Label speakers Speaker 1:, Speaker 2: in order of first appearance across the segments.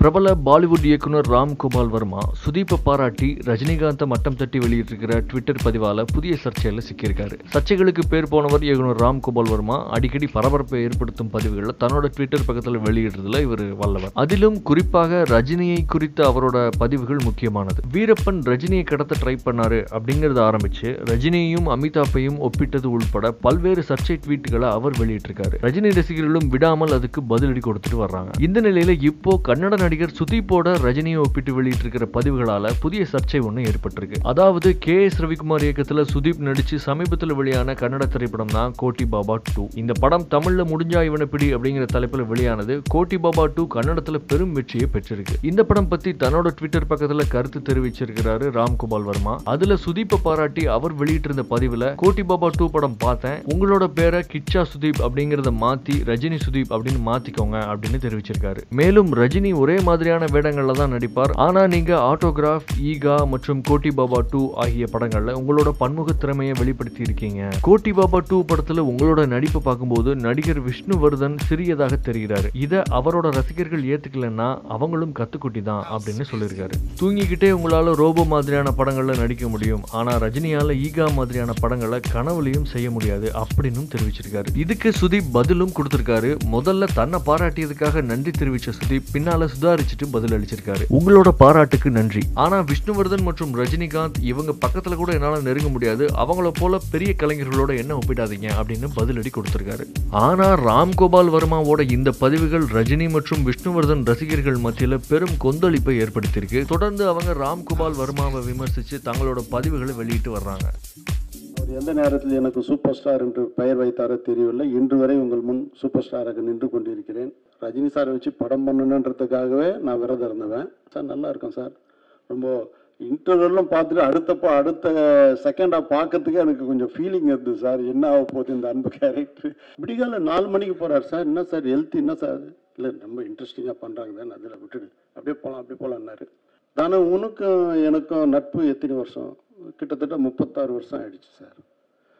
Speaker 1: பிரபல பாலிவுட் இயக்குனர் ராம் கோபால் வர்மா சுதீப்பை பாராட்டி ரஜினிகாந்தை மட்டம் தட்டி வெளியிட்டிருக்கிற ட்விட்டர் பதிவால புதிய சர்ச்சையில சிக்கியிருக்காரு. சர்ச்சைகளுக்கு பேர் போனவர் இயக்குனர் ராம் கோபால் வர்மா அடிக்கடி பரபரப்பை ஏற்படுத்தும் பதிவுகளை தன்னோட ட்விட்டர் பக்கத்தில் வெளியிடுறதுல இவர் வல்லவர். அதிலும் குறிப்பாக ரஜினியை குறித்த அவரோட பதிவுகள் முக்கியமானது. வீரப்பன் ரஜினியை கடத்த ட்ரை பண்ணாரு அப்படிங்கறத ஆரம்பிச்சு ரஜினியையும் அமிதாப்பையும் ஒப்பிட்டது உள்பட பல்வேறு சர்ச்சை ட்வீட்டுகளை அவர் வெளியிட்டிருக்காரு. ரஜினி ரசிகர்களும் விடாமல் அதுக்கு பதிலடி கொடுத்துட்டு வர்றாங்க. இந்த நிலையில இப்போ கன்னட நடிகர் சுதீப்போட ரஜினியை ஒப்பிட்டு வெளியிட்டிருக்கிற பதிவுகளால புதிய சர்ச்சை ஒன்று ஏற்பட்டிருக்கு. அதாவது கே.எஸ். ரவிக்குமார் இயக்கத்துல சுதீப் நடிச்சு சமீபத்தில் வெளியான கன்னட திரைப்படம் தான் கோட்டி பாபா 2. இந்த படம் தமிழ்ல முடிஞ்சா இவனை பிடி அப்படிங்கிற தலைப்புல வெளியானது. கோட்டி பாபா 2 கன்னடத்துல பெரும் வெற்றியை பெற்றிருக்கு. இந்த படம் பத்தி தன்னோட ட்விட்டர் பக்கத்துல கருத்து தெரிவிச்சிருக்கிறாரு ராம் கோபால் வர்மா. அதுல சுதீப்பை பாராட்டி அவர் வெளியிட்டிருந்த பதிவுல கோட்டி பாபா 2 படம் பார்த்தேன், உங்களோட பேரை கிச்சா சுதீப் அப்படிங்கறத மாத்தி ரஜினி சுதீப் அப்படின்னு மாத்திக்கோங்க அப்படின்னு தெரிவிச்சிருக்காரு. மேலும் ரஜினி ஒரே மாதிரியான வேடங்கள்ல தான் நடிப்பார். ஆனா நீங்க ஆட்டோகிராஃப், ஈகா மற்றும் கோட்டி பாபா 2 ஆகிய படங்கள்ல உங்களோட பன்முக திறமையை வெளிப்படுத்தி இருக்கீங்க. கோட்டி பாபா 2 படத்துல உங்களோட நடிப்பை பார்க்கும்போது நடிகர் விஷ்ணுவர்தன் சிறியதாக தெரிகிறாரு. இத அவரோட ரசிகர்கள் ஏத்துக்கலன்னா அவங்களும் கத்துக்குட்டி தான் அப்படின்னு சொல்லியிருக்காரு. தூங்கிக்கிட்டே உங்களால ரோபோ மாதிரியான படங்கள்ல நடிக்க முடியும், ஆனா ரஜினியால ஈகா மாதிரியான படங்களை கனவுலையும் செய்ய முடியாது அப்படின்னு தெரிவிச்சிருக்காரு. இதுக்கு சுதீப் பதிலும் கொடுத்திருக்காரு. முதல்ல தன்னை பாராட்டியதுக்காக நன்றி தெரிவிச்ச சுதீப் பின்னால சுதாரிச்சுட்டு பதில் அளிச்சிருக்காரு. உங்களோட பாராட்டுக்கு நன்றி, ஆனா விஷ்ணுவர்தன் மற்றும் ரஜினிகாந்த் இவங்க பக்கத்துல கூட என்னால நெருங்க முடியாது, அவங்கள போல பெரிய கலைஞர்களோட என்ன ஒப்பிடாதீங்க அப்படின்னு பதிலடி கொடுத்திருக்காரு. ஆனா ராம் கோபால் வர்மாவோட இந்த பதிவுகள் ரஜினி மற்றும் விஷ்ணுவர்தன் ரசிகர்கள் மத்தியில பெரும் கொந்தளிப்பை ஏற்படுத்தியிருக்கு. தொடர்ந்து அவங்க ராம் கோபால் வர்மாவை விமர்சிச்சு தங்களோட பதிவுகளை வெளியிட்டு வர்றாங்க.
Speaker 2: எந்த நேரத்தில் எனக்கு சூப்பர் ஸ்டார் என்று பெயர் வைத்தாரோ தெரியவில்லை. இன்று வரை உங்கள் முன் சூப்பர் ஸ்டாராக நின்று கொண்டிருக்கிறேன். ரஜினி சாரை வச்சு படம் பண்ணணுன்றதுக்காகவே நான் விரதம் இருந்தவன். சார் நல்லா இருக்கும் சார், ரொம்ப இன்டர்வெல்லாம் பார்த்துட்டு அடுத்த செகண்டாக பார்க்கறதுக்கே எனக்கு கொஞ்சம் ஃபீலிங் இருந்தது சார். என்ன ஆக போகுது இந்த அன்பு கேரக்டர். விடிகால 4 மணிக்கு போகிறார் சார். என்ன சார் ஹெல்த், என்ன சார் இல்லை ரொம்ப இன்ட்ரெஸ்டிங்காக பண்ணுறாங்க தான், அதில் விட்டுடு அப்படியே போகலான்னாரு. தானே உனக்கும் எனக்கும் நட்பு எத்தனை வருஷம்? கிட்டத்தட்ட 36 வருஷம் ஆயிடுச்சு சார்.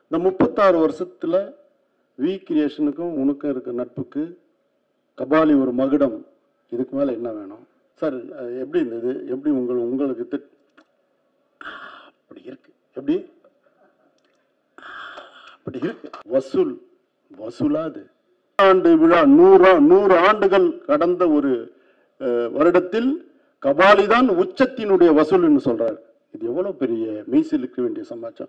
Speaker 2: இந்த 36 வருஷத்தில் வி கிரியேஷனுக்கும் உனக்கும் இருக்க நட்புக்கு கபாலி ஒரு மகுடம், இதுக்கு மேலே என்ன வேணும் சார்? எப்படி இருந்தது? எப்படி உங்களுக்கு அப்படி இருக்கு? எப்படி அப்படி இருக்கு? வசூலாது ஆண்டு விழா 100 ஆண்டுகள் கடந்த ஒரு வருடத்தில் கபாலி தான் உச்சத்தினுடைய வசூல் என்று சொல்றாரு. இது எவ்வளவு பெரிய மெய்சிலுக்க வேண்டிய சமாச்சாரம்.